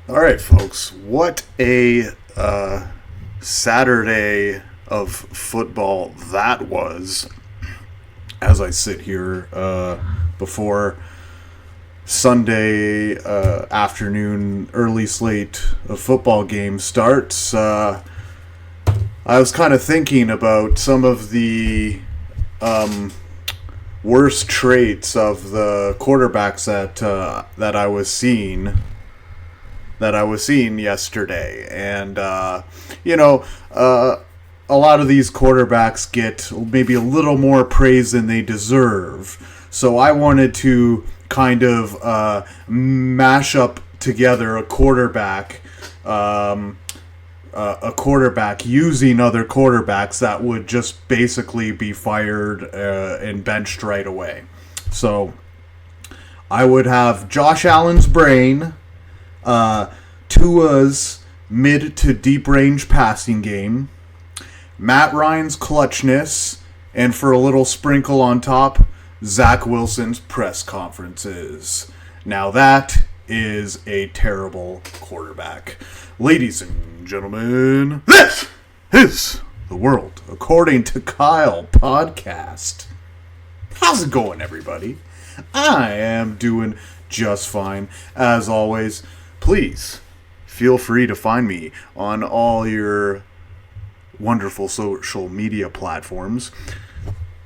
All right, folks. What a Saturday of football that was. As I sit here before Sunday afternoon, early slate of football games starts, I was kind of thinking about some of the worst traits of the quarterbacks that I was seeing yesterday. And, a lot of these quarterbacks get maybe a little more praise than they deserve. So I wanted to kind of mash up together a quarterback using other quarterbacks that would just basically be fired and benched right away. So I would have Josh Allen's brain, Tua's mid to deep range passing game, Matt Ryan's clutchness, and for a little sprinkle on top, Zach Wilson's press conferences. Now that is a terrible quarterback. Ladies and gentlemen, this is the World According to Kyle podcast. How's it going, everybody? I am doing just fine. As always, please feel free to find me on all your wonderful social media platforms.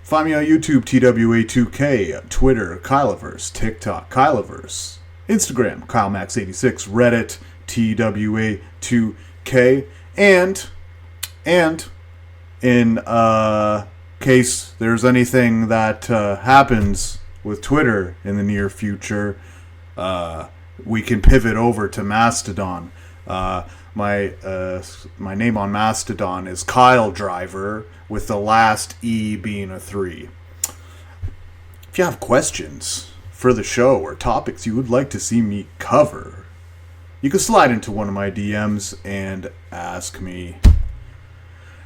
Find me on YouTube, TWA2K, Twitter, Kyleverse, TikTok, Kyleverse, Instagram, KyleMax86, Reddit, TWA2K, and in case there's anything that happens with Twitter in the near future, we can pivot over to Mastodon. My name on Mastodon is Kyle Driver, with the last E being a 3. If you have questions for the show or topics you would like to see me cover, you can slide into one of my DMs and ask me.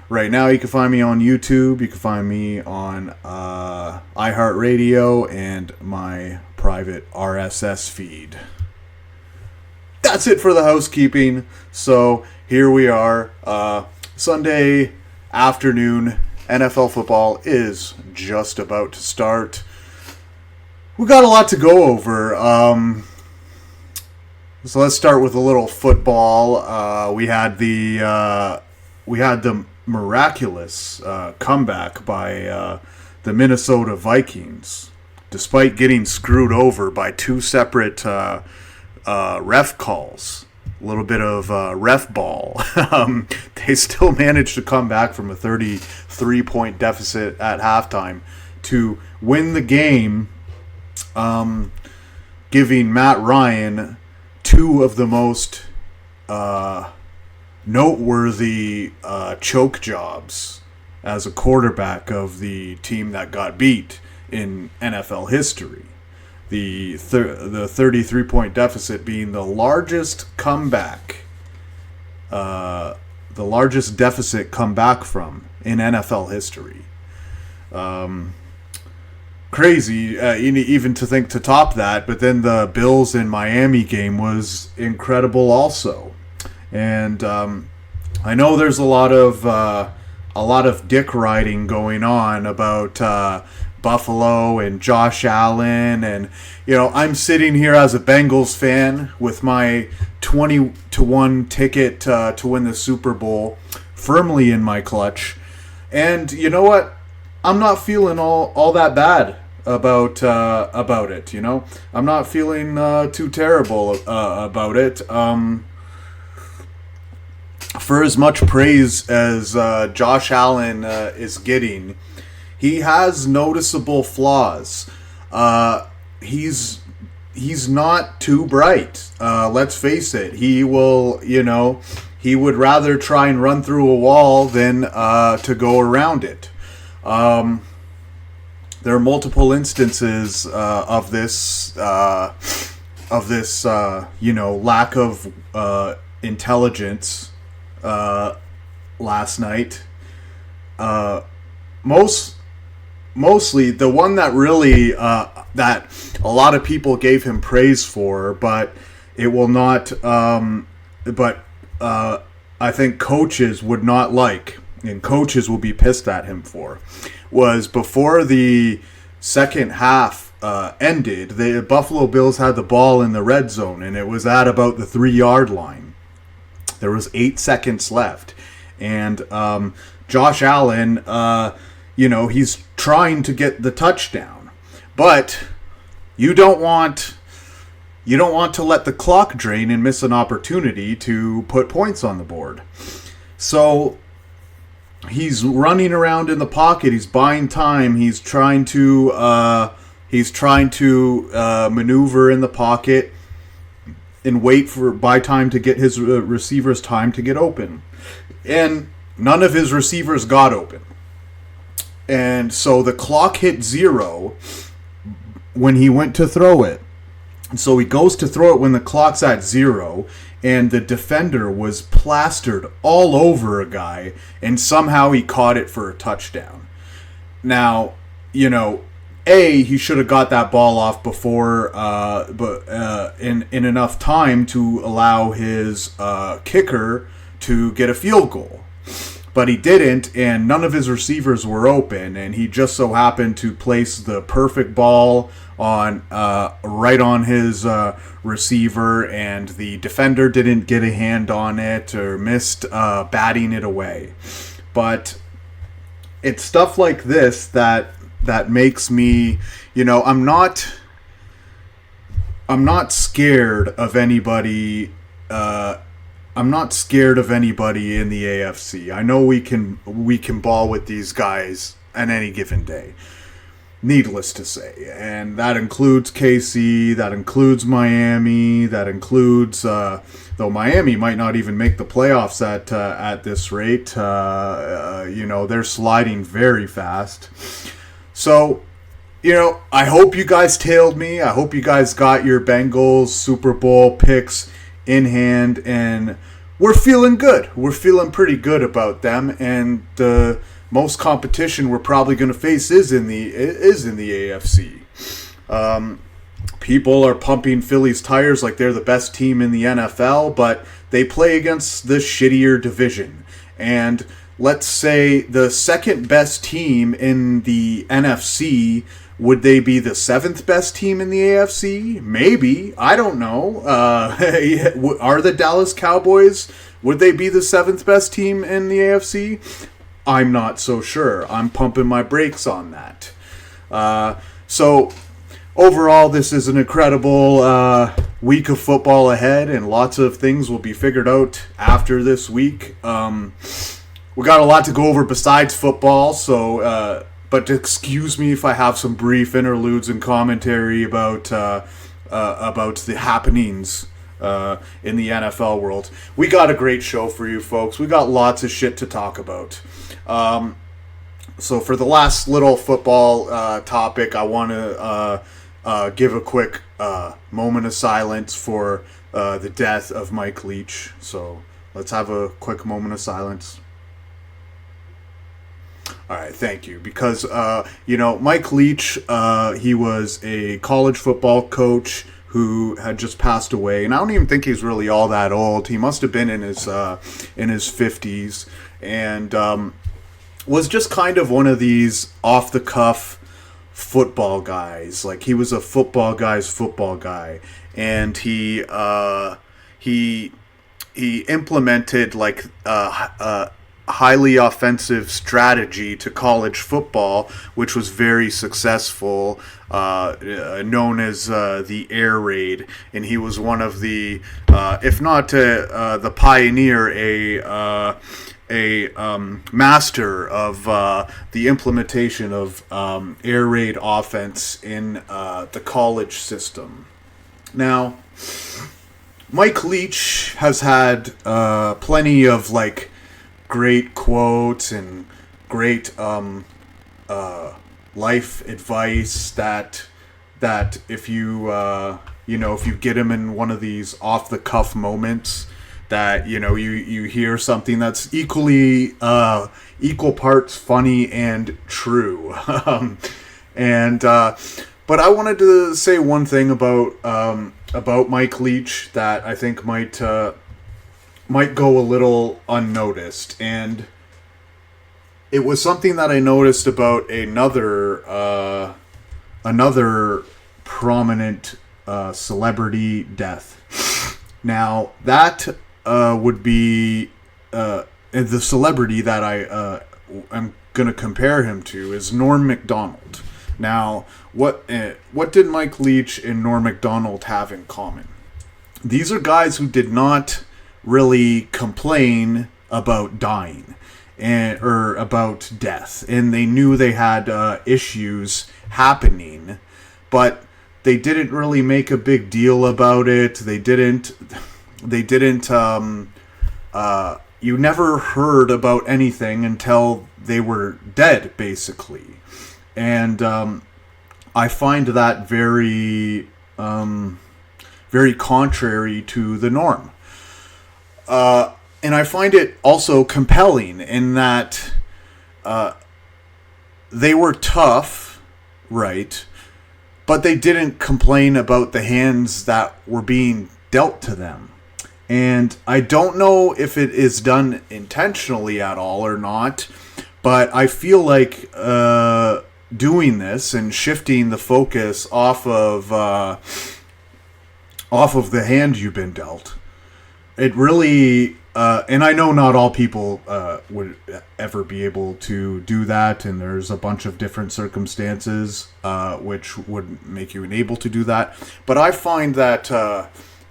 Right now, you can find me on YouTube. You can find me on iHeartRadio and my private RSS feed. That's it for the housekeeping. So here we are, Sunday afternoon. NFL football is just about to start. We got a lot to go over. So let's start with a little football. We had the miraculous comeback by the Minnesota Vikings, despite getting screwed over by two separate ref calls, a little bit of ref ball. They still managed to come back from a 33-point deficit at halftime to win the game, giving Matt Ryan two of the most noteworthy choke jobs as a quarterback of the team that got beat in NFL history. The 33-point deficit being the largest comeback, the largest deficit come back from in NFL history. Crazy, even to think to top that. But then the Bills in Miami game was incredible also. And I know there's a lot of dick riding going on about Buffalo and Josh Allen, and I'm sitting here as a Bengals fan with my 20-1 ticket to win the Super Bowl firmly in my clutch, and you know what? I'm not feeling all that bad about it. I'm not feeling too terrible about it. For as much praise as Josh Allen is getting, he has noticeable flaws. He's not too bright. Let's face it. He would rather try and run through a wall than to go around it. There are multiple instances of this lack of intelligence last night. Mostly the one that really that a lot of people gave him praise for, but it will not, but I think coaches would not like, and coaches will be pissed at him for, was before the second half ended, the Buffalo Bills had the ball in the red zone, and it was at about the 3-yard line. There was 8 seconds left, and Josh Allen, he's trying to get the touchdown, but you don't want to let the clock drain and miss an opportunity to put points on the board. So he's running around in the pocket. He's buying time. He's trying to maneuver in the pocket and buy time to get his receivers time to get open. And none of his receivers got open. And so the clock hit 0 when he went to throw it. So he goes to throw it when the clock's at 0, and the defender was plastered all over a guy, and somehow he caught it for a touchdown. Now, he should have got that ball off before, in enough time to allow his kicker to get a field goal. But he didn't, and none of his receivers were open, and he just so happened to place the perfect ball on right on his receiver, and the defender didn't get a hand on it or missed batting it away. But it's stuff like this that makes me, I'm not scared of anybody. I'm not scared of anybody in the AFC. I know we can ball with these guys on any given day. Needless to say, and that includes KC, that includes Miami, that includes though Miami might not even make the playoffs at this rate. They're sliding very fast. So, I hope you guys tailed me. I hope you guys got your Bengals Super Bowl picks in hand, and we're feeling good. We're feeling pretty good about them, and the most competition we're probably going to face is in the AFC. People are pumping Philly's tires like they're the best team in the NFL, but they play against the shittier division. And let's say the second best team in the NFC, would they be the 7th best team in the AFC? Maybe. I don't know. Are the Dallas Cowboys, would they be the 7th best team in the AFC? I'm not so sure. I'm pumping my brakes on that. So overall, this is an incredible week of football ahead, and lots of things will be figured out after this week. We got a lot to go over besides football, so but excuse me if I have some brief interludes and commentary about the happenings in the NFL world. We got a great show for you folks. We got lots of shit to talk about. So for the last little football topic, I want to give a quick moment of silence for the death of Mike Leach. So let's have a quick moment of silence. All right, thank you. Because, Mike Leach, he was a college football coach who had just passed away, and I don't even think he's really all that old. He must have been in his 50s, and was just kind of one of these off-the-cuff football guys. Like, he was a football guy, and he implemented like highly offensive strategy to college football, which was very successful, known as the air raid. And he was one of the, if not the pioneer, a master of the implementation of air raid offense in the college system. Now, Mike Leach has had plenty of like great quotes and great life advice that if you if you get him in one of these off the cuff moments, that you hear something that's equal parts funny and true. But I wanted to say one thing about about Mike Leach that I think might go a little unnoticed, and it was something that I noticed about another prominent celebrity death. Now that would be the celebrity that I'm going to compare him to is Norm Macdonald. Now, what did Mike Leach and Norm Macdonald have in common? These are guys who did not really complain about dying or about death, and they knew they had issues happening, but they didn't really make a big deal about it. They didn't. You never heard about anything until they were dead, basically. And I find that very contrary to the norm. And I find it also compelling in that they were tough, right? But they didn't complain about the hands that were being dealt to them. And I don't know if it is done intentionally at all or not, but I feel like doing this and shifting the focus off of the hand you've been dealt, it really, and I know not all people would ever be able to do that, and there's a bunch of different circumstances which would make you unable to do that, but I find that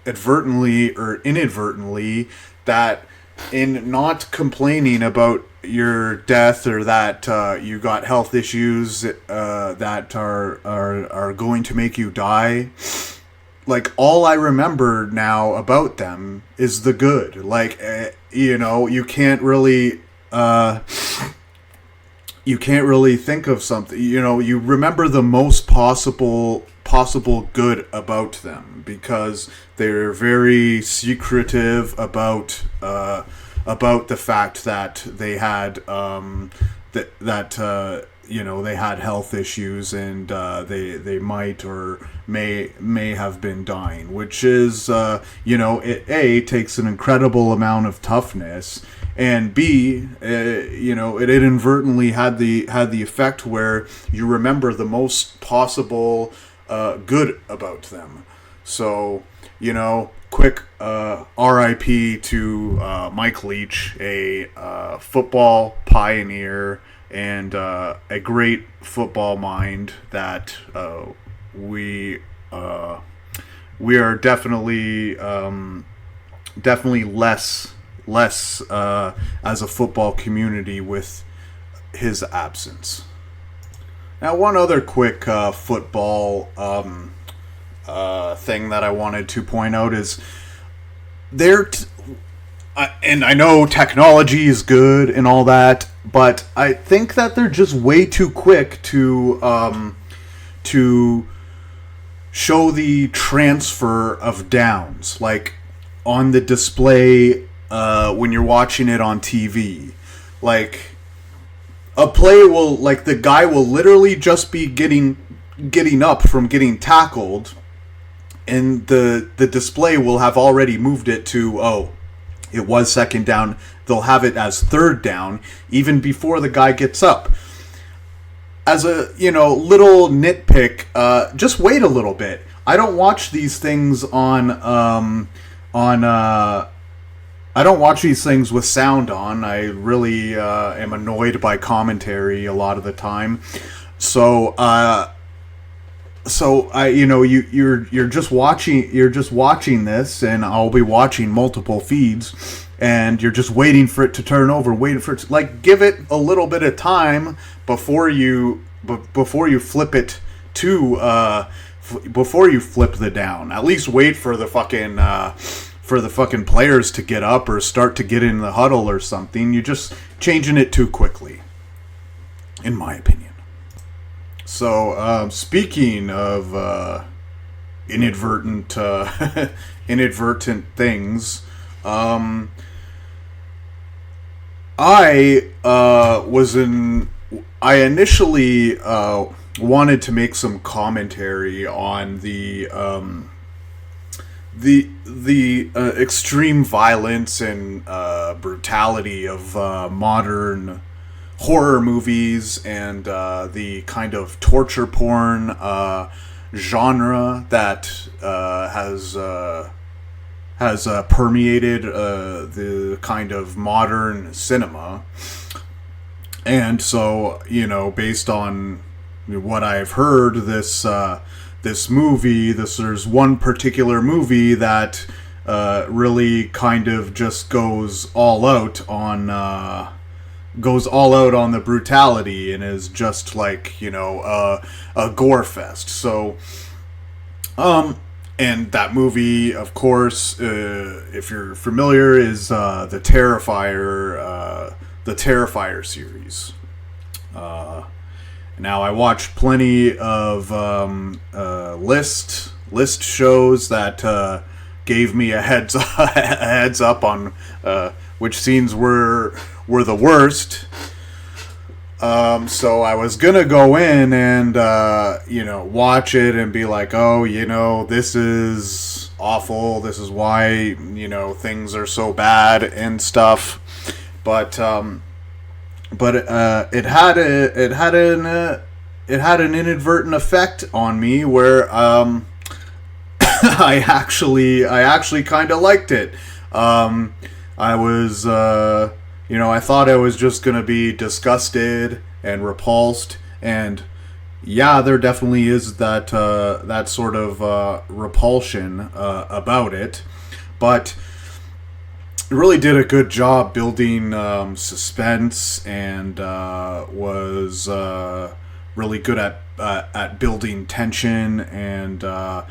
advertently or inadvertently, that in not complaining about your death or that you got health issues that are going to make you die, like, all I remember now about them is the good. Like, you can't really think of something. You remember the most possible good about them because they're very secretive about the fact that they had they had health issues and they might or may have been dying, which is it takes an incredible amount of toughness, and B, it inadvertently had the effect where you remember the most possible good about them. So, quick R.I.P. to Mike Leach, a football pioneer and a great football mind that we are definitely less as a football community with his absence. Now, one other quick football thing that I wanted to point out is and I know technology is good and all that, but I think that they're just way too quick to show the transfer of downs, like on the display when you're watching it on TV. Like, a play will, like, the guy will literally just be getting up from getting tackled, and the display will have already moved it to, it was second down. They'll have it as third down even before the guy gets up. As a, little nitpick, just wait a little bit. I don't watch these things I don't watch these things with sound on. I really am annoyed by commentary a lot of the time. So you're just watching this, and I'll be watching multiple feeds, and you're just waiting for it to turn over, waiting for it to, like, give it a little bit of time before you flip it to before you flip the down. At least wait for the fucking players to get up or start to get in the huddle or something. You're just changing it too quickly, in my opinion. So, speaking of inadvertent things, I initially wanted to make some commentary on the the extreme violence and brutality of modern horror movies and the kind of torture porn genre that has permeated the kind of modern cinema. And so, based on what I've heard, there's one particular movie that really kind of just goes all out on the brutality and is just like, a gore fest. So, and that movie, of course, if you're familiar, is the Terrifier series. Now, I watched plenty of list shows that gave me a heads up on which scenes were the worst. So I was gonna go in and watch it and be like, oh, this is awful. This is why things are so bad and stuff. But it had an inadvertent effect on me where I actually kind of liked it. I was I thought I was just gonna be disgusted and repulsed, and yeah, there definitely is that sort of repulsion about it, but it really did a good job building suspense and was really good at building tension and the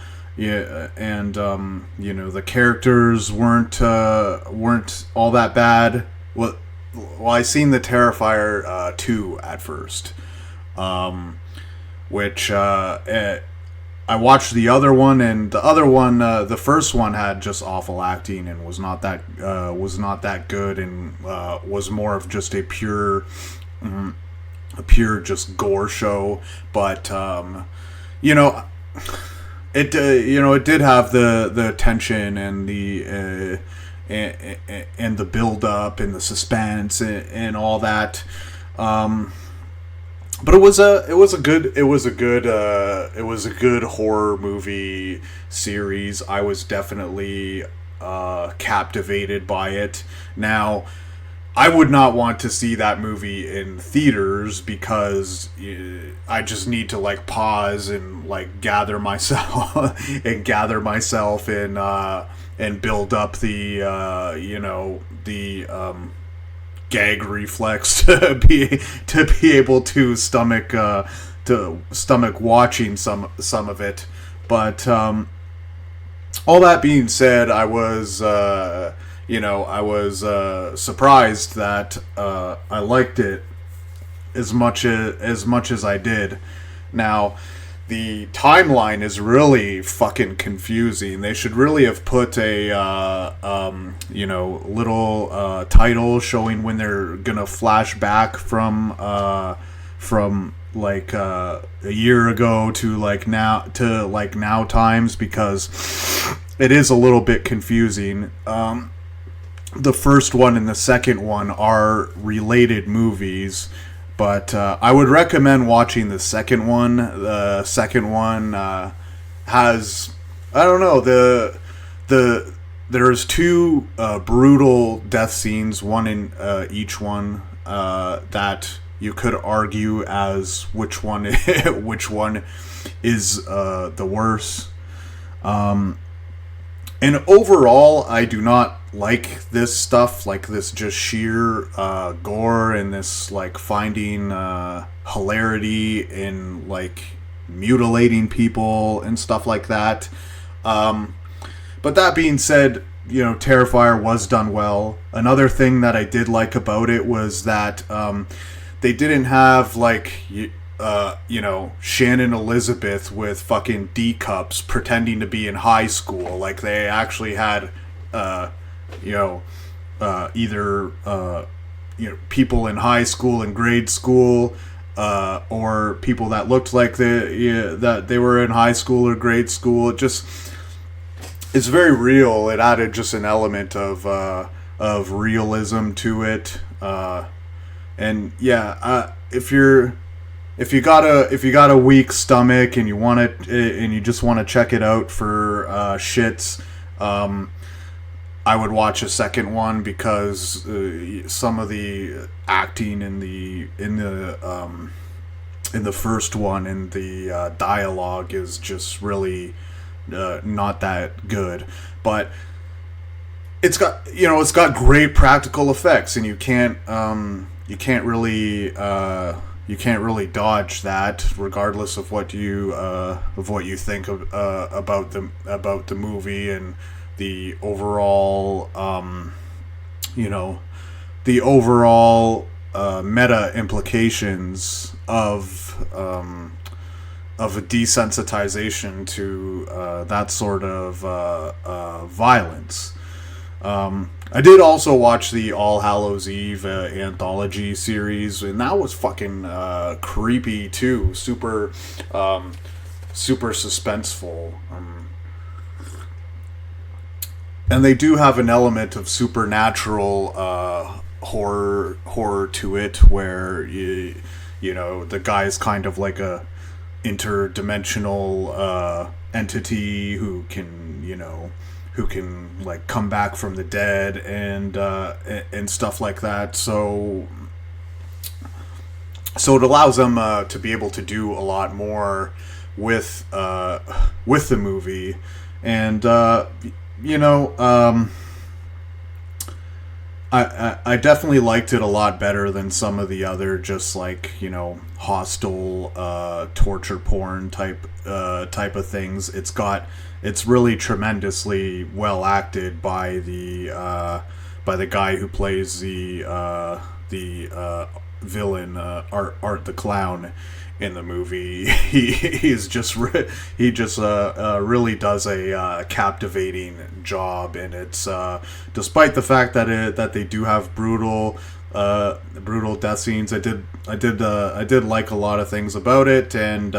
characters weren't all that bad. Well, I seen the Terrifier 2 at first, which I watched the other one, and the other one, the first one had just awful acting and was not that good, and was more of just a pure just gore show. But it did have the tension and the build up and the suspense and all that. But it was a good horror movie series. I was definitely captivated by it. Now, I would not want to see that movie in theaters because I just need to pause and gather myself and build up the gag reflex to be able to stomach watching some of it. But all that being said, I was surprised that I liked it as much as I did. Now, the timeline is really fucking confusing. They should really have put a little title showing when they're gonna flash back from a year ago to now times, because it is a little bit confusing. The first one and the second one are related movies, but I would recommend watching the second one. The second one has, I don't know, there's two brutal death scenes, one in each one, that you could argue as which one is the worst. And overall, I do not like this stuff, this just sheer gore and this finding hilarity in mutilating people and stuff like that. But that being said, Terrifier was done well. Another thing that I did like about it was that they didn't have Shannon Elizabeth with fucking D cups pretending to be in high school. They actually had either people in high school and grade school, or people that looked like that they were in high school or grade school. it's very real. It added just an element of realism to it. And yeah, if you got a weak stomach and you want it and you just want to check it out for shits, I would watch a second one because some of the acting in the first one and the dialogue is just really not that good. But it's got great practical effects, and you can't really dodge that, regardless of what you think about the movie and the overall meta implications of a desensitization to that sort of violence. I did also watch the All Hallows Eve anthology series, and that was fucking creepy too. Super suspenseful. And they do have an element of supernatural horror to it, where the guy's kind of like a interdimensional entity who can like come back from the dead and stuff like that. So it allows them to be able to do a lot more with the movie, and I definitely liked it a lot better than some of the other just like hostile torture porn type of things. It's really tremendously well acted by the guy who plays the villain, Art the Clown in the movie. He really does a captivating job, and it's despite the fact that they do have brutal death scenes. I did like a lot of things about it, and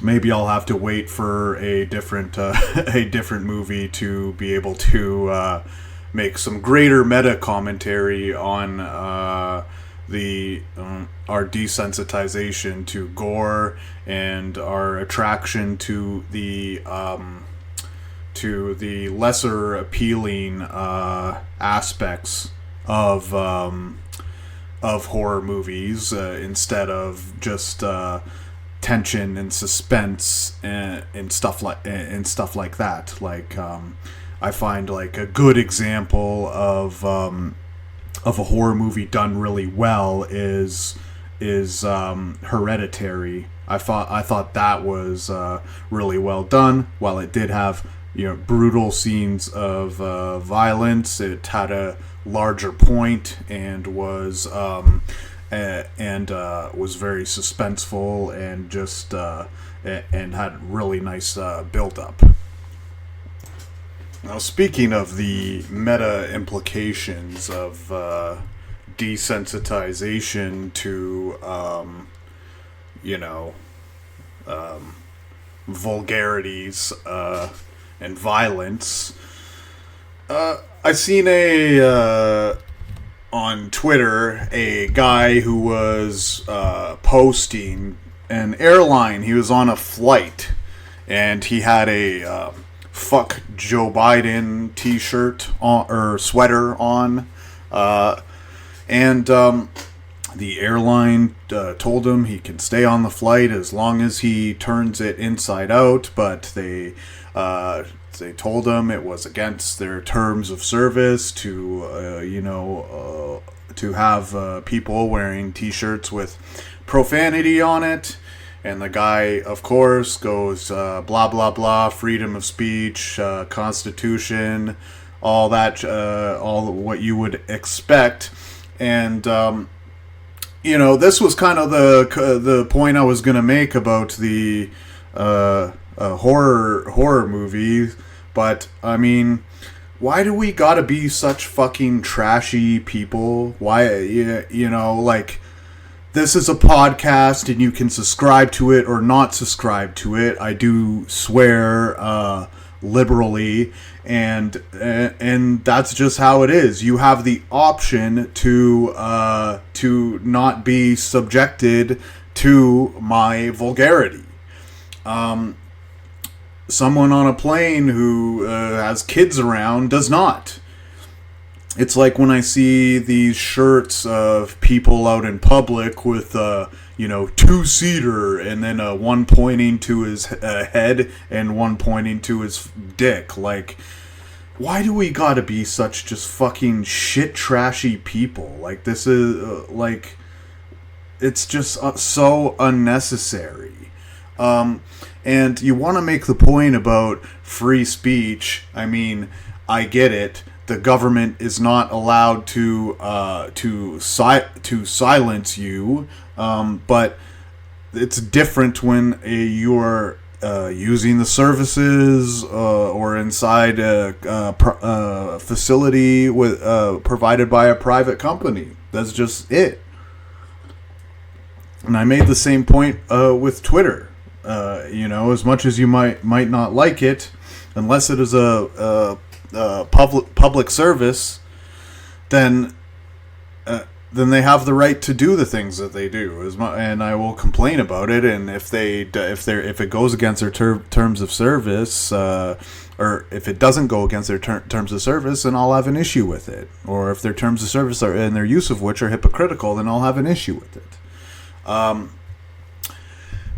maybe I'll have to wait for a different movie to be able to make some greater meta commentary on our desensitization to gore and our attraction to the lesser appealing aspects of horror movies instead of just tension and suspense and stuff like that. Like I find like a good example of a horror movie done really well is Hereditary. I thought that was really well done. While it did have brutal scenes of violence, it had a larger point and was very suspenseful and just and had really nice build up. Now, speaking of the meta implications of desensitization to, vulgarities and violence, I seen on Twitter a guy who was posting an airline. He was on a flight, and he had a fuck Joe Biden t-shirt or sweater on, and the airline told him he can stay on the flight as long as he turns it inside out, but they told him it was against their terms of service to have people wearing t-shirts with profanity on it. And the guy, of course, goes blah, blah, blah, freedom of speech, Constitution, all that, all what you would expect. And, this was kind of the point I was going to make about the horror movie. But, I mean, why do we gotta be such fucking trashy people? Why, like... This is a podcast, and you can subscribe to it or not subscribe to it. I do swear liberally, and that's just how it is. You have the option to not be subjected to my vulgarity. Someone on a plane who has kids around does not. It's like when I see these shirts of people out in public with, two-seater, and then one pointing to his head and one pointing to his dick. Like, why do we gotta be such just fucking shit trashy people? Like, this is, it's just so unnecessary. And you want to make the point about free speech. I mean, I get it. The government is not allowed to silence you, but it's different when you're using the services or inside a facility with provided by a private company. That's just it. And I made the same point with Twitter. As much as you might not like it, unless it is a public service, then they have the right to do the things that they do. And I will complain about it. And if it goes against their terms of service, or if it doesn't go against their terms of service, then I'll have an issue with it. Or if their terms of service are and their use of which are hypocritical, then I'll have an issue with it.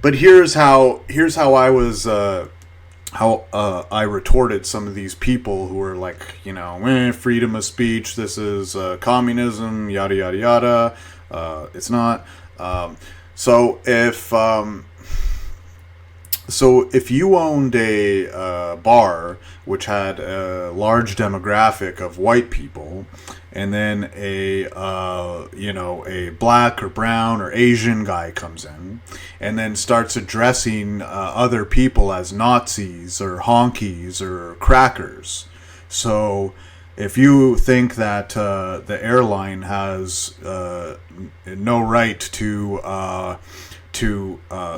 But here's how I was I retorted some of these people who were like, freedom of speech, this is communism, yada yada yada. It's not. So if you owned a bar which had a large demographic of white people, and then a black or brown or Asian guy comes in and then starts addressing other people as Nazis or honkies or crackers. So if you think that the airline has no right to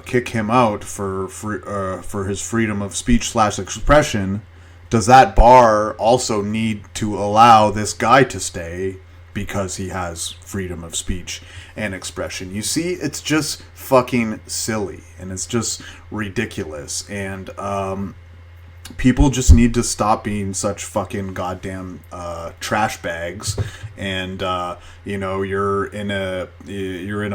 kick him out for his freedom of speech / expression, does that bar also need to allow this guy to stay because he has freedom of speech and expression? You see, it's just fucking silly, and it's just ridiculous, and people just need to stop being such fucking goddamn trash bags. And you're in a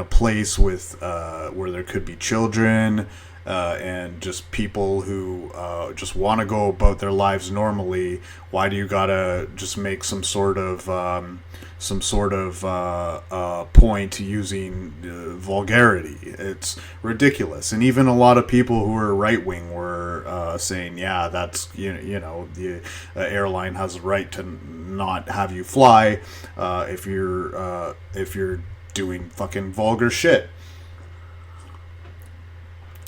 place with where there could be children. And just people who just want to go about their lives normally. Why do you gotta just make some sort of point using vulgarity? It's ridiculous. And even a lot of people who are right wing were saying, yeah, that's the airline has a right to not have you fly if you're doing fucking vulgar shit.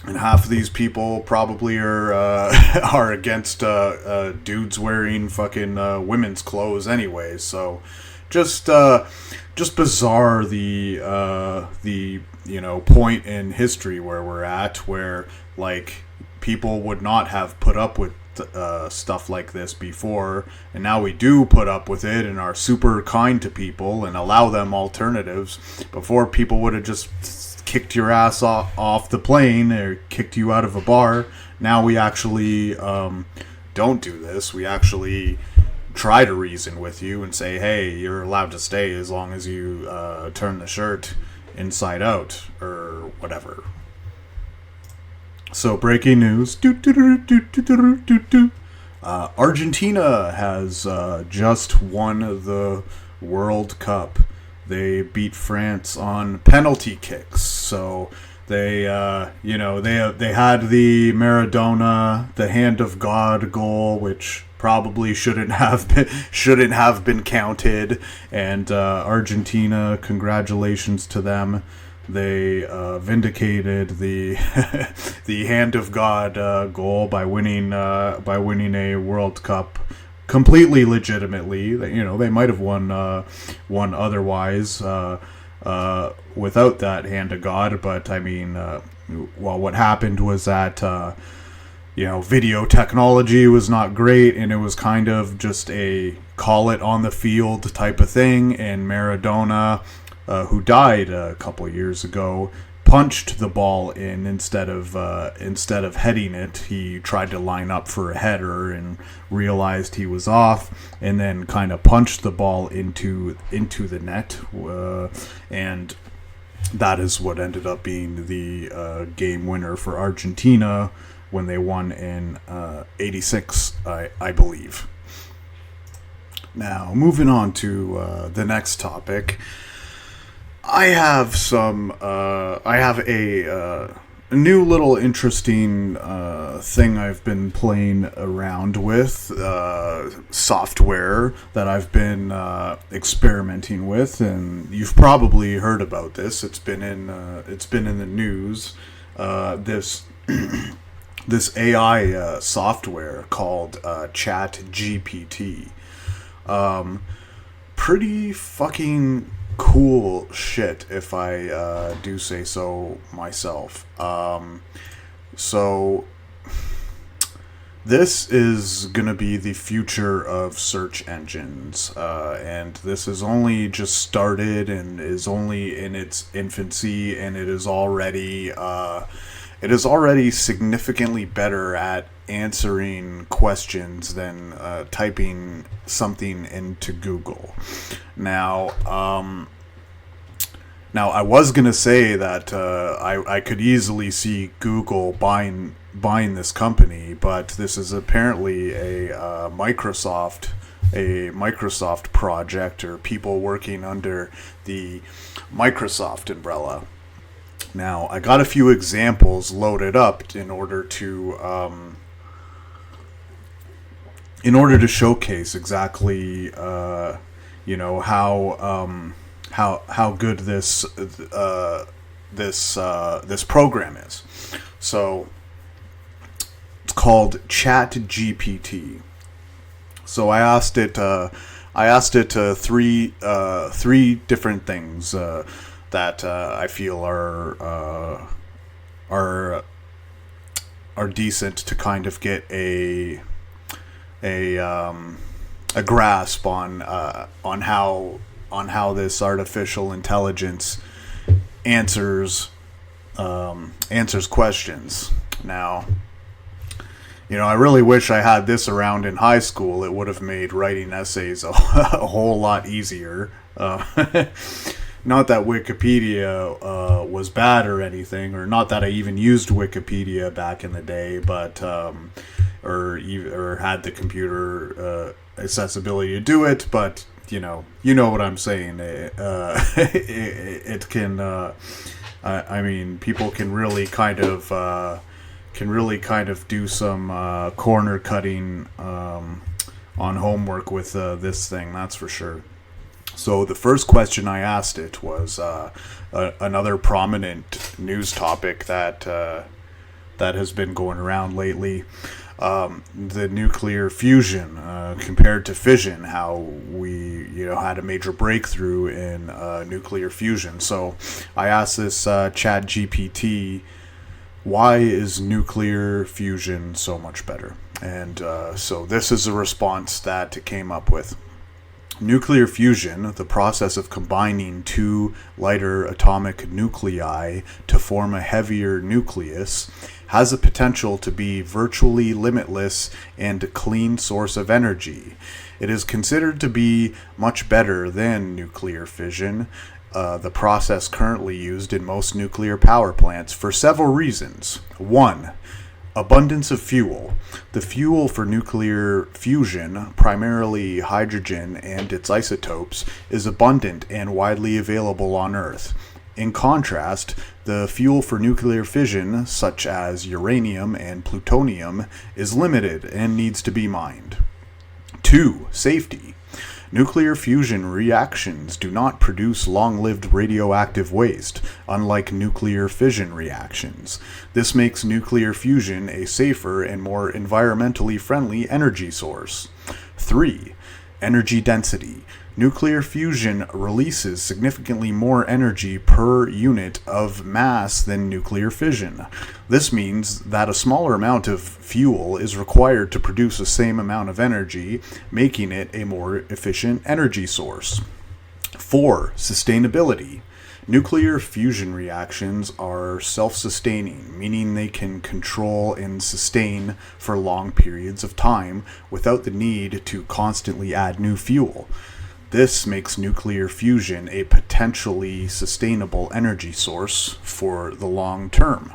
And half of these people probably are against dudes wearing fucking women's clothes anyway. So just bizarre the point in history where we're at, where like people would not have put up with stuff like this before, and now we do put up with it and are super kind to people and allow them alternatives. Before, people would have just kicked your ass off the plane or kicked you out of a bar. Now we actually don't do this. We actually try to reason with you and say, hey, you're allowed to stay as long as you turn the shirt inside out or whatever. So, breaking news. Argentina has just won the World Cup. They beat France on penalty kicks. So they had the Maradona, the hand of God goal, which probably shouldn't have been counted. And Argentina, congratulations to them. They vindicated the the hand of God goal by winning a World Cup completely legitimately. They might have won otherwise without that hand of God, but I mean, what happened was that video technology was not great, and it was kind of just a call it on the field type of thing. And Maradona, who died a couple of years ago, punched the ball in instead of heading it. He tried to line up for a header and realized he was off, and then kind of punched the ball into the net, and that is what ended up being the game winner for Argentina when they won in '86, I believe. Now, moving on to the next topic. I have a new little interesting thing I've been playing around with, software that I've been experimenting with, and you've probably heard about this. It's been in the news. This AI software called ChatGPT. Pretty fucking cool shit, if I do say so myself. So this is gonna be the future of search engines, and this has only just started and is only in its infancy, and it is already significantly better at answering questions than typing something into Google. Now I was gonna say that I could easily see Google buying this company, but this is apparently a Microsoft project, or people working under the Microsoft umbrella. Now, I got a few examples loaded up in order to showcase exactly how good this program is. So it's called ChatGPT. So I asked it three different things that I feel are decent to kind of get a grasp on how this artificial intelligence answers questions. Now, I really wish I had this around in high school. It would have made writing essays a whole lot easier. Not that Wikipedia was bad or anything, or not that I even used Wikipedia back in the day, but or had the computer accessibility to do it. But you know what I'm saying. It can. I mean, people can really kind of do some corner cutting on homework with this thing. That's for sure. So the first question I asked it was another prominent news topic that has been going around lately. The nuclear fusion compared to fission, how we had a major breakthrough in nuclear fusion. So I asked this ChatGPT, why is nuclear fusion so much better? And so this is a response that it came up with. Nuclear fusion, the process of combining two lighter atomic nuclei to form a heavier nucleus, has the potential to be virtually limitless and a clean source of energy. It is considered to be much better than nuclear fission, the process currently used in most nuclear power plants, for several reasons. 1. Abundance of fuel. The fuel for nuclear fusion, primarily hydrogen and its isotopes, is abundant and widely available on Earth. In contrast, the fuel for nuclear fission, such as uranium and plutonium, is limited and needs to be mined. 2. Safety. Nuclear fusion reactions do not produce long-lived radioactive waste, unlike nuclear fission reactions. This makes nuclear fusion a safer and more environmentally friendly energy source. 3. Energy density. Nuclear fusion releases significantly more energy per unit of mass than nuclear fission. This means that a smaller amount of fuel is required to produce the same amount of energy, making it a more efficient energy source. 4. Sustainability. Nuclear fusion reactions are self-sustaining, meaning they can control and sustain for long periods of time without the need to constantly add new fuel. This makes nuclear fusion a potentially sustainable energy source for the long term.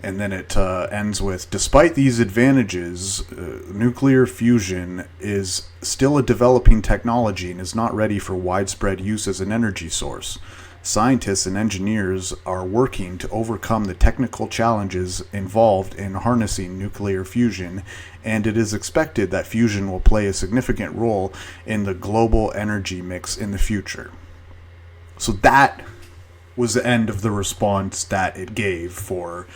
And then it ends with, despite these advantages, nuclear fusion is still a developing technology and is not ready for widespread use as an energy source. Scientists and engineers are working to overcome the technical challenges involved in harnessing nuclear fusion, and it is expected that fusion will play a significant role in the global energy mix in the future. So that was the end of the response that it gave for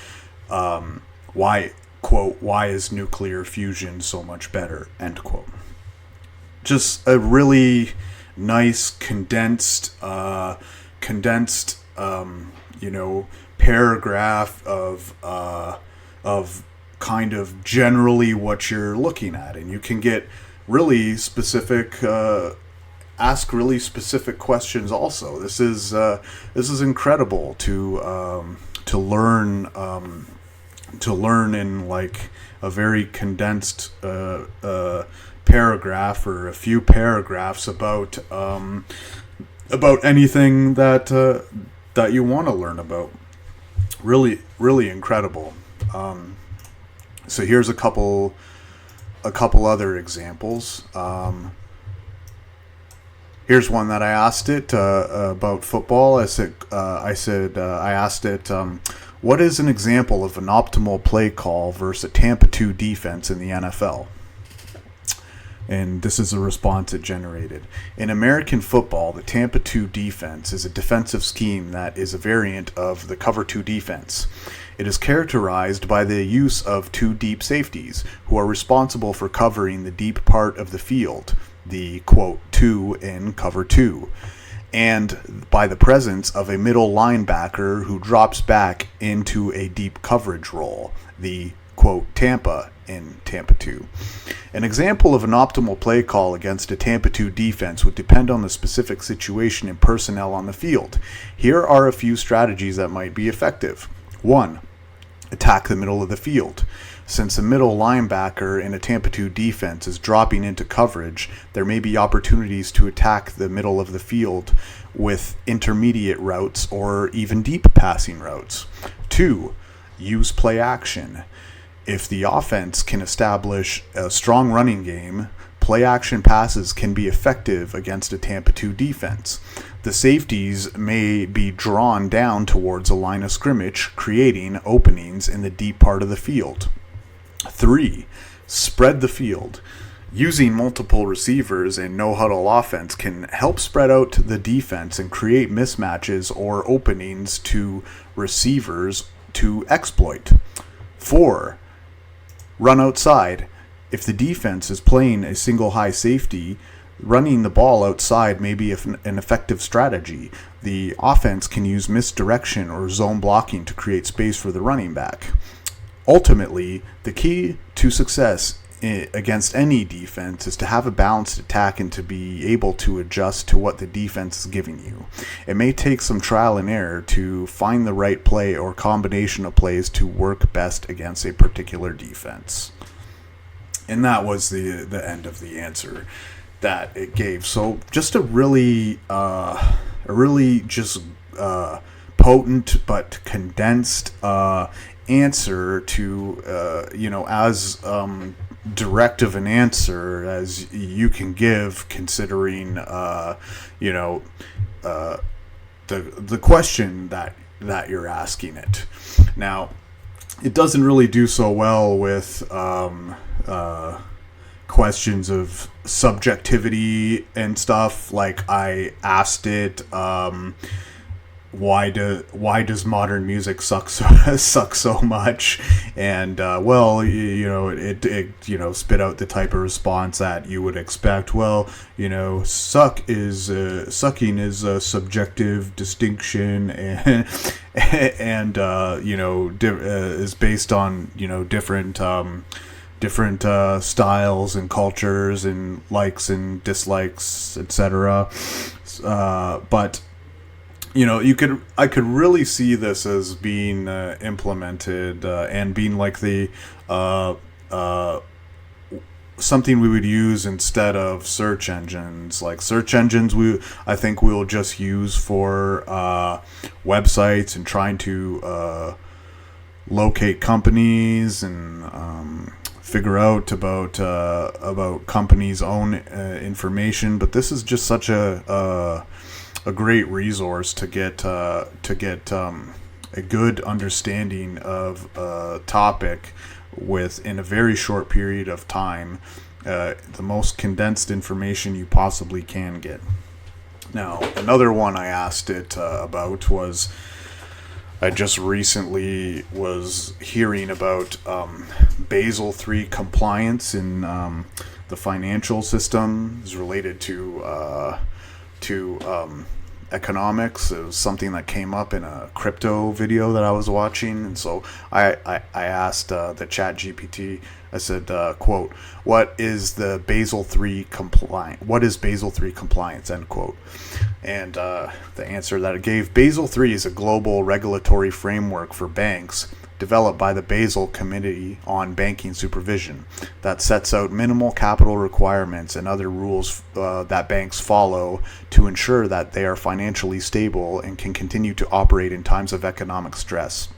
why, quote, why is nuclear fusion so much better, end quote. Just a really nice condensed paragraph of kind of generally what you're looking at, and you can get really specific, ask really specific questions. Also, this is incredible to learn. To learn in like a very condensed paragraph or a few paragraphs about anything that you want to learn about. Really, really incredible. So here's a couple other examples. Here's one that I asked it about football. I asked it, what is an example of an optimal play call versus a Tampa 2 defense in the NFL? And this is the response it generated. In American football, the Tampa 2 defense is a defensive scheme that is a variant of the cover 2 defense. It is characterized by the use of 2 deep safeties, who are responsible for covering the deep part of the field, the, quote, 2 in cover 2, and by the presence of a middle linebacker who drops back into a deep coverage role, the, quote, Tampa in Tampa 2. An example of an optimal play call against a Tampa 2 defense would depend on the specific situation and personnel on the field. Here are a few strategies that might be effective. 1. Attack the middle of the field. Since a middle linebacker in a Tampa 2 defense is dropping into coverage, there may be opportunities to attack the middle of the field with intermediate routes or even deep passing routes. 2. Use play action. If the offense can establish a strong running game, play action passes can be effective against a Tampa 2 defense. The safeties may be drawn down towards a line of scrimmage, creating openings in the deep part of the field. 3. Spread the field. Using multiple receivers and no-huddle offense can help spread out the defense and create mismatches or openings to receivers to exploit. 4. Run outside. If the defense is playing a single high safety, running the ball outside may be an effective strategy. The offense can use misdirection or zone blocking to create space for the running back. Ultimately, the key to success against any defense is to have a balanced attack and to be able to adjust to what the defense is giving you. It may take some trial and error to find the right play or combination of plays to work best against a particular defense. And that was the end of the answer that it gave. So just a really potent but condensed answer to as direct of an answer as you can give, considering the question that you're asking it. Now, it doesn't really do so well with questions of subjectivity and stuff. Like I asked it, why does modern music suck so much? And it spit out the type of response that you would expect. Well, sucking is a subjective distinction, and is based on different styles and cultures and likes and dislikes, etc. But I could really see this as being implemented and being like the something we would use instead of search engines. Like search engines, I think we'll just use for websites and trying to locate companies and figure out about companies' own information. But this is just such a great resource to get a good understanding of a topic in a very short period of time, the most condensed information you possibly can get. Now, another one I asked it about was, I just recently was hearing about Basel III compliance in the financial system. Is related to economics. It was something that came up in a crypto video that I was watching, and so I asked the ChatGPT. I said, quote, what is Basel III compliance, end quote. And the answer that it gave: Basel III is a global regulatory framework for banks developed by the Basel Committee on Banking Supervision that sets out minimal capital requirements and other rules that banks follow to ensure that they are financially stable and can continue to operate in times of economic stress.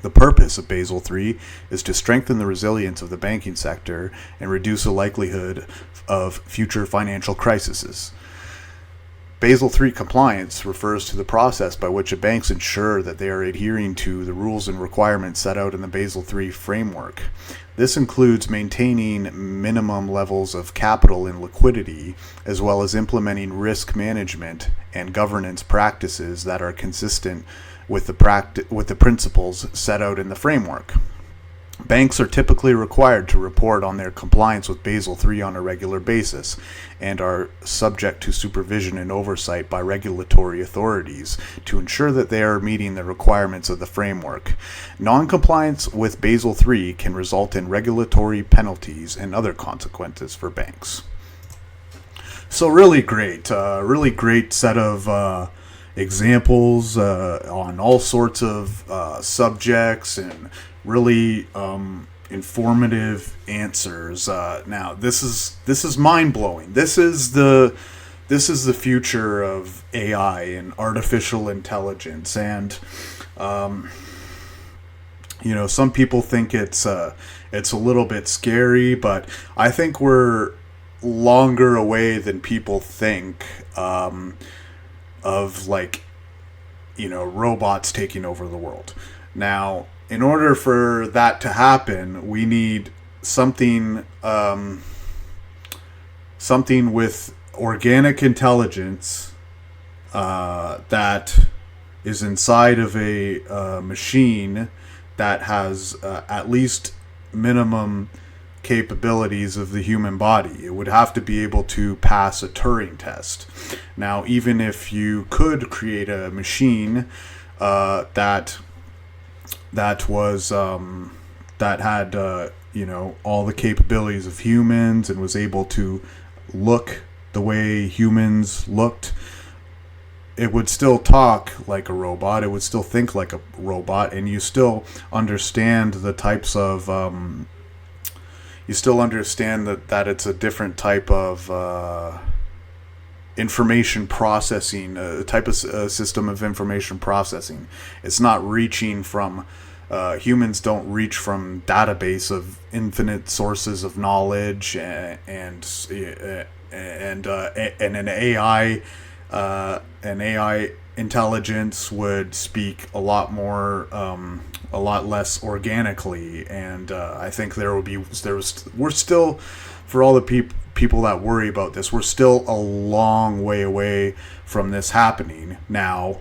The purpose of Basel III is to strengthen the resilience of the banking sector and reduce the likelihood of future financial crises. Basel III compliance refers to the process by which banks ensure that they are adhering to the rules and requirements set out in the Basel III framework. This includes maintaining minimum levels of capital and liquidity, as well as implementing risk management and governance practices that are consistent with the principles set out in the framework. Banks are typically required to report on their compliance with Basel III on a regular basis and are subject to supervision and oversight by regulatory authorities to ensure that they are meeting the requirements of the framework. Non-compliance with Basel III can result in regulatory penalties and other consequences for banks. So really great set of examples on all sorts of subjects, and really informative answers. Now this is mind blowing. This is the future of AI and artificial intelligence, and some people think it's a little bit scary, but I think we're longer away than people think of robots taking over the world. Now, in order for that to happen, we need something with organic intelligence that is inside of a machine that has at least minimum capabilities of the human body. It would have to be able to pass a Turing test. Now, even if you could create a machine that had all the capabilities of humans and was able to look the way humans looked, it would still talk like a robot. It would still think like a robot, and you still understand the types of you still understand that it's a different type of information processing, a type of system of information processing. It's not reaching from humans don't reach from database of infinite sources of knowledge, and an AI intelligence would speak a lot less organically, and I think we're still, for all the people people that worry about this. We're still a long way away from this happening. Now,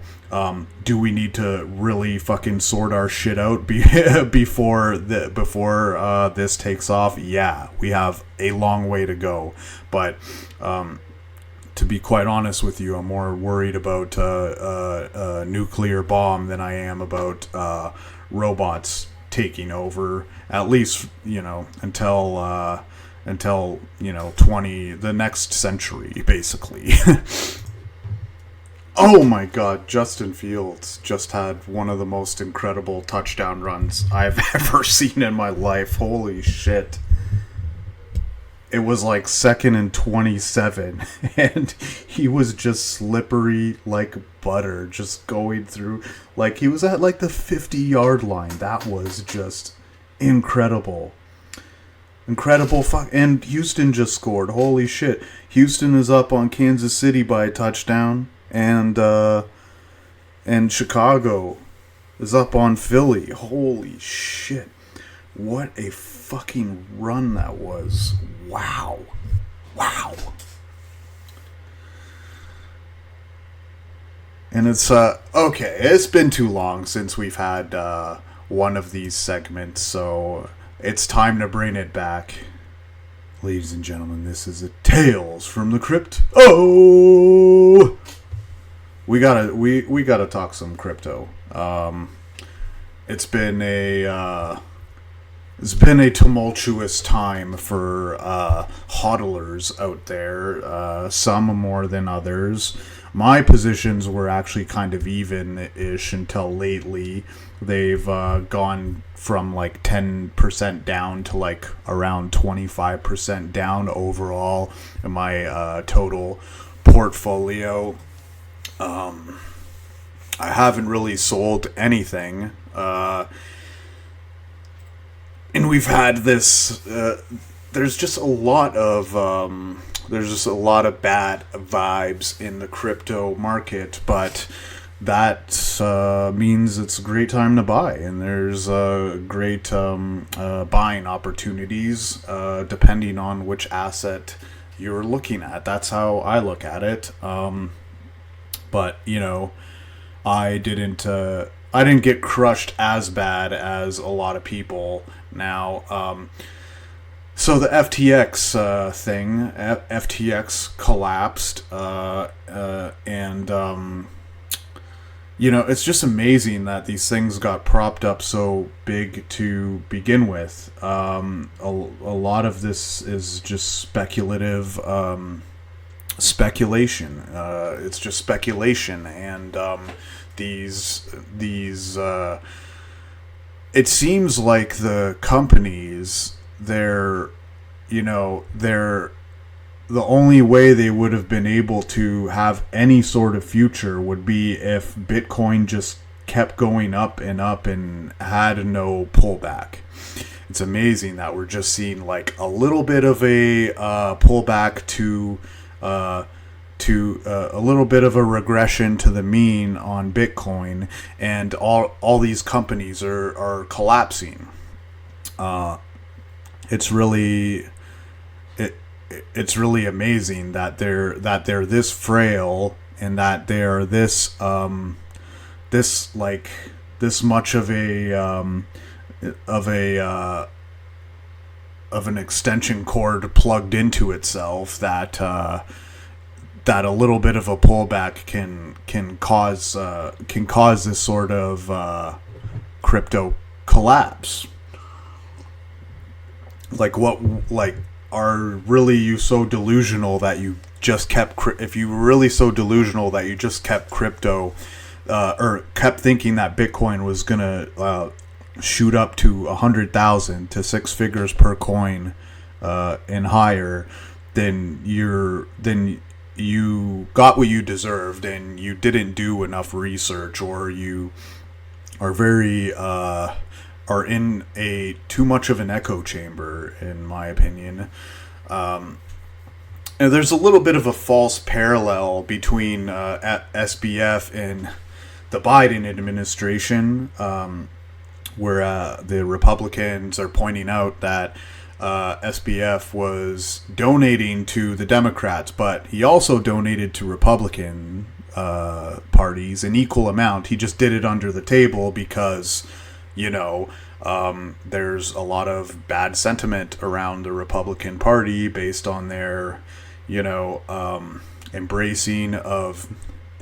do we need to really fucking sort our shit out before this takes off? Yeah, we have a long way to go. But to be quite honest with you, I'm more worried about a nuclear bomb than I am about robots taking over, at least, until the next century, basically. Oh my God, Justin Fields just had one of the most incredible touchdown runs I've ever seen in my life. Holy shit. It was like 2nd and 27, and he was just slippery like butter, just going through, like he was at like the 50-yard line. That was just incredible. Incredible and Houston just scored. Holy shit. Houston is up on Kansas City by a touchdown, and Chicago is up on Philly. Holy shit. What a fucking run that was. Wow. And it's, okay, it's been too long since we've had one of these segments, so it's time to bring it back. Ladies and gentlemen, this is a Tales from the Crypt. Oh! We gotta talk some crypto. It's been a tumultuous time for hodlers out there, some more than others. My positions were actually kind of even-ish until lately. They've gone from like 10% down to like around 25% down overall in my total portfolio. I haven't really sold anything. And we've had this, there's just a lot of bad vibes in the crypto market, but that means it's a great time to buy, and there's great buying opportunities depending on which asset you're looking at. That's how I look at it. But, I didn't get crushed as bad as a lot of people now. So the FTX thing, FTX collapsed, and it's just amazing that these things got propped up so big to begin with. A lot of this is just speculative speculation. It's just speculation, and these it seems like the companies, they're the only way they would have been able to have any sort of future would be if Bitcoin just kept going up and had no pullback. It's amazing that we're just seeing like a little bit of a pullback to a little bit of a regression to the mean on Bitcoin, and all these companies are collapsing. It's really amazing that they're this frail, and that they're this much of an extension cord plugged into itself, that a little bit of a pullback can cause this sort of crypto collapse. Are really you so delusional that you just kept if you were really so delusional that you just kept crypto, or kept thinking that Bitcoin was gonna shoot up to 100,000 to 6 figures per coin and higher, then you got what you deserved, and you didn't do enough research, or you are are in too much of an echo chamber, in my opinion. And there's a little bit of a false parallel between SBF and the Biden administration, where the Republicans are pointing out that SBF was donating to the Democrats, but he also donated to Republican parties an equal amount. He just did it under the table because, there's a lot of bad sentiment around the Republican Party based on their, embracing of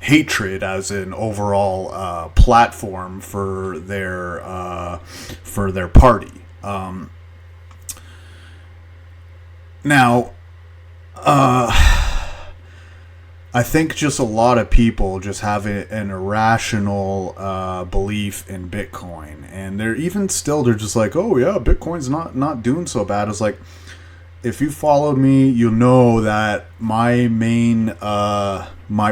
hatred as an overall platform for their party. Now, I think just a lot of people just have an irrational belief in Bitcoin, and they're just like, oh yeah, Bitcoin's not doing so bad. It's like, if you followed me, you'll know that my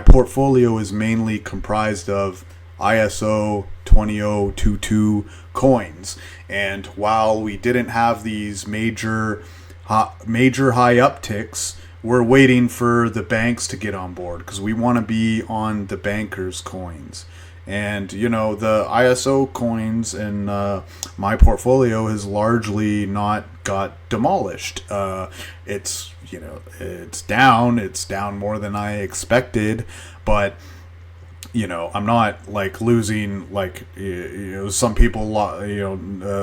portfolio is mainly comprised of ISO 20022 coins, and while we didn't have these major high upticks, we're waiting for the banks to get on board because we want to be on the bankers' coins. And, the ISO coins in my portfolio has largely not got demolished. It's down more than I expected, but, I'm not like losing, like, some people,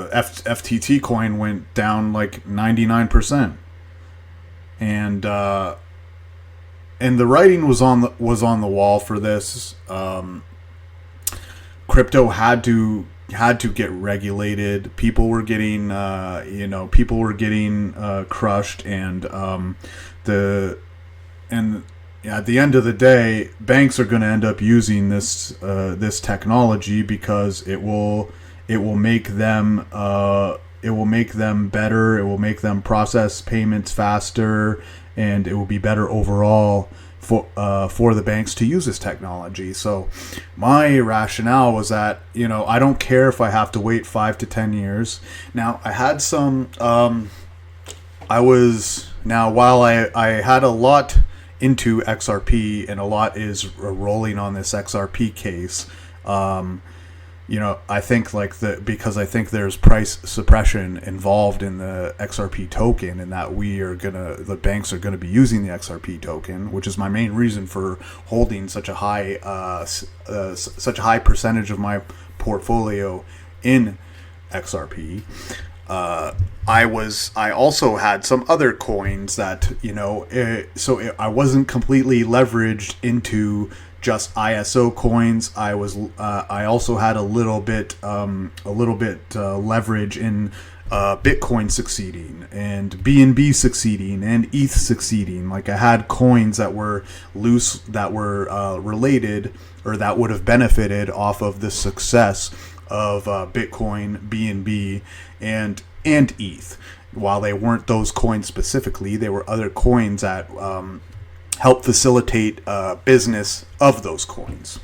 FTT coin went down like 99%. And the writing was on the wall for this. Crypto had to get regulated. People were getting crushed, and at the end of the day, banks are going to end up using this technology because it will make them better. It will make them process payments faster, and it will be better overall for the banks to use this technology. So my rationale was that, I don't care if I have to wait 5 to 10 years. Now, I had some, while I had a lot into XRP and a lot is rolling on this XRP case, I think because I think there's price suppression involved in the XRP token, and that the banks are gonna be using the XRP token, which is my main reason for holding such a high percentage of my portfolio in XRP. I also had some other coins that I wasn't completely leveraged into just ISO coins. I also had a little bit leverage in Bitcoin succeeding and BNB succeeding and ETH succeeding. Like, I had coins that were loose, that were related, or that would have benefited off of the success of Bitcoin, BNB, and ETH. While they weren't those coins specifically, they were other coins that help facilitate business of those coins.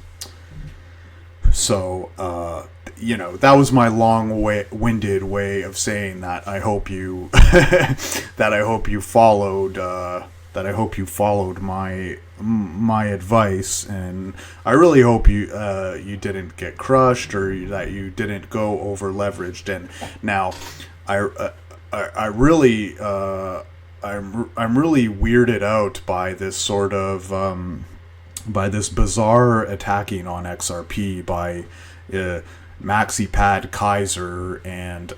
So, that was my long-winded way of saying that I hope you followed my advice, and I really hope you didn't get crushed, or that you didn't go over leveraged. And now, I'm really weirded out by this sort of by this bizarre attacking on XRP by MaxiPad Kaiser and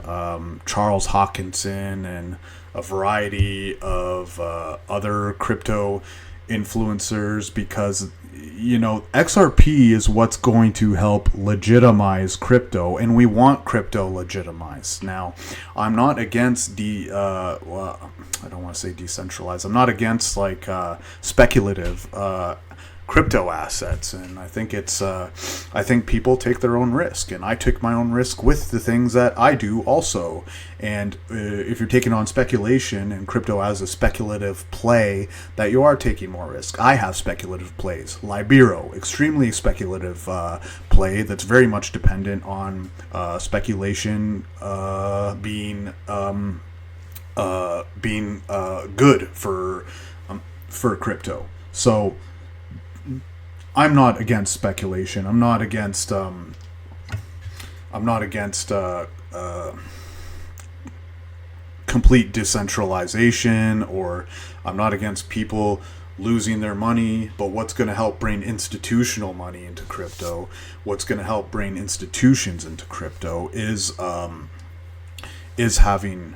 Charles Hawkinson and a variety of other crypto influencers, because XRP is what's going to help legitimize crypto, and we want crypto legitimized. Now, I'm not against I don't want to say decentralized. I'm not against speculative crypto assets, and I think I think people take their own risk, and I took my own risk with the things that I do also. And if you're taking on speculation and crypto as a speculative play, that you are taking more risk. I have speculative plays. Libero, extremely speculative play that's very much dependent on speculation being good for crypto. So I'm not against speculation. I'm not against complete decentralization, or I'm not against people losing their money, but what's going to help bring institutional money into crypto, what's going to help bring institutions into crypto is having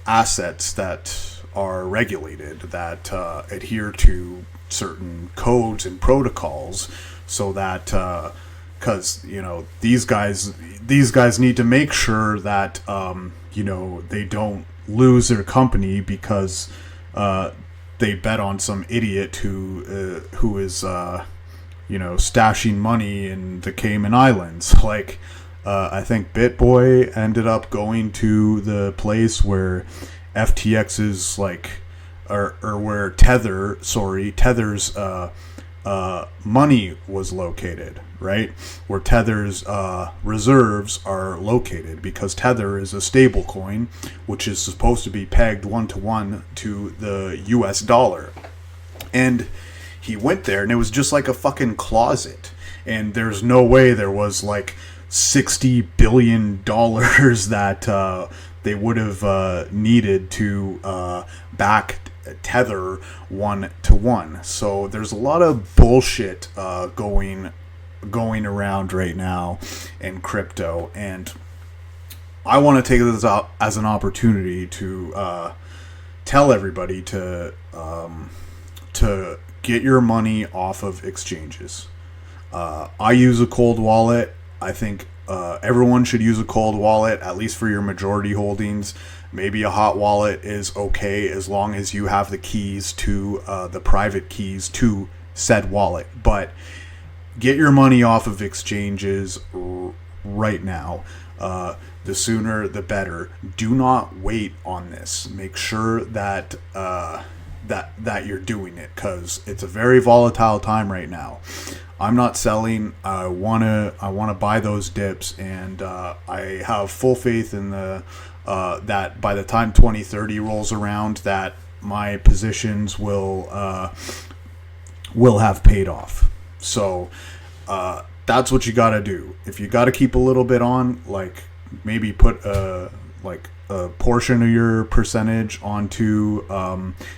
assets that are regulated, that adhere to certain codes and protocols, so that because these guys need to make sure that they don't lose their company because they bet on some idiot who is stashing money in the Cayman Islands. Like I think BitBoy ended up going to the place where FTX's or where Tether's money was located, right? Where Tether's reserves are located, because Tether is a stable coin, which is supposed to be pegged 1-to-1 to the US dollar. And he went there, and it was just like a fucking closet. And there's no way there was like $60 billion that they would have needed to back Tether 1-to-1. So there's a lot of bullshit going around right now in crypto, and I want to take this out as an opportunity to tell everybody to get your money off of exchanges. I use a cold wallet. I think everyone should use a cold wallet, at least for your majority holdings. Maybe a hot wallet is okay as long as you have the keys to the private keys to said wallet. But get your money off of exchanges right now. The sooner the better. Do not wait on this. Make sure that that you're doing it, because it's a very volatile time right now. I'm not selling. I wanna buy those dips, and I have full faith in that by the time 2030 rolls around, that my positions will have paid off. So that's what you gotta do. If you gotta keep a little bit on, like maybe put a portion of your percentage onto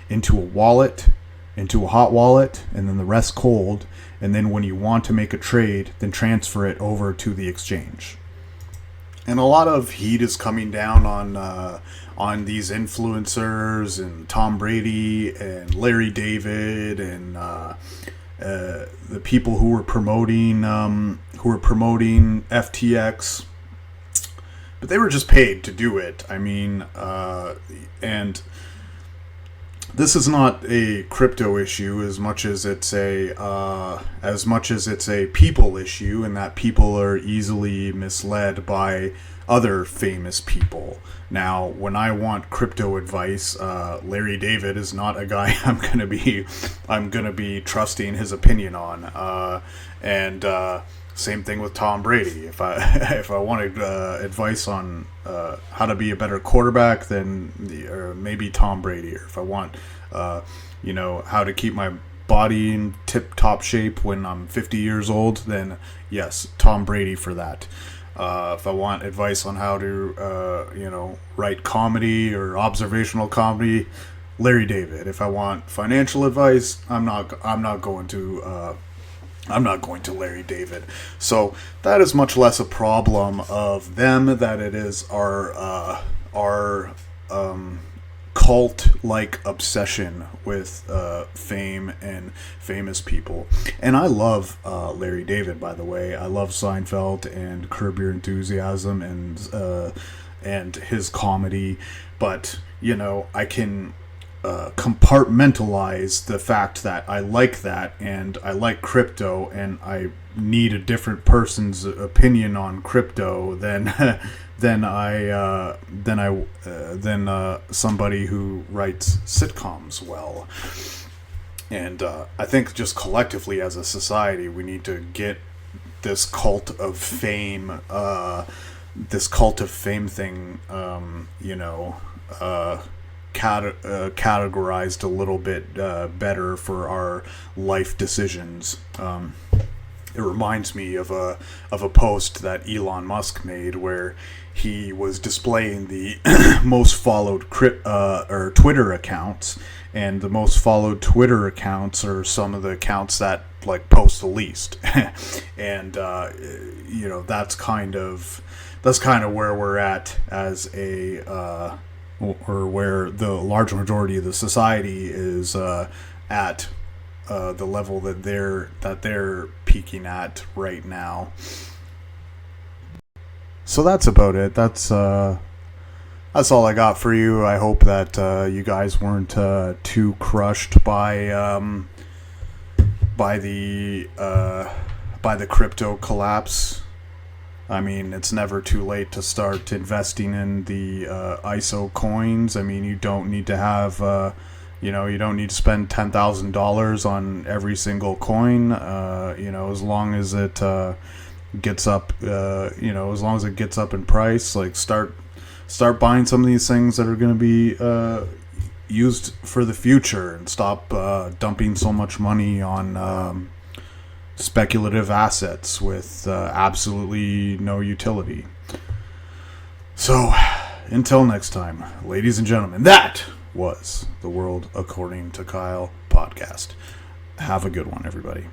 into a wallet, into a hot wallet, and then the rest cold. And then when you want to make a trade, then transfer it over to the exchange. And a lot of heat is coming down on these influencers and Tom Brady and Larry David and the people who were promoting FTX, but they were just paid to do it. I mean, and this is not a crypto issue as much as it's a people issue, and that people are easily misled by other famous people. Now, when I want crypto advice, Larry David is not a guy I'm gonna be trusting his opinion on. And same thing with Tom Brady. If I wanted advice on how to be a better quarterback, then maybe Tom Brady. Or if I want how to keep my body in tip-top shape when I'm 50 years old, then yes, Tom Brady for that. If I want advice on how to write comedy or observational comedy, Larry David. If I want financial advice, I'm not going to Larry David. So that is much less a problem of them than it is our cult-like obsession with fame and famous people. And I love Larry David, by the way. I love Seinfeld and Curb Your Enthusiasm and his comedy. But I can compartmentalize the fact that I like that, and I like crypto, and I need a different person's opinion on crypto than somebody who writes sitcoms well. And I think just collectively as a society, we need to get this cult of fame thing, categorized a little bit better for our life decisions. It reminds me of a post that Elon Musk made where he was displaying the most followed or Twitter accounts, and the most followed Twitter accounts are some of the accounts that like post the least, and that's kind of where we're at as a or where the large majority of the society is at. The level that they're peaking at right now. So that's about it. That's all I got for you. I hope that you guys weren't too crushed by the crypto collapse. I mean, it's never too late to start investing in the ISO coins. I mean, you don't need to have you don't need to spend $10,000 on every single coin. As long as it gets up, as long as it gets up in price, like start buying some of these things that are going to be used for the future, and stop dumping so much money on speculative assets with absolutely no utility. So, until next time, ladies and gentlemen, that was the World According to Kyle podcast. Have a good one, everybody.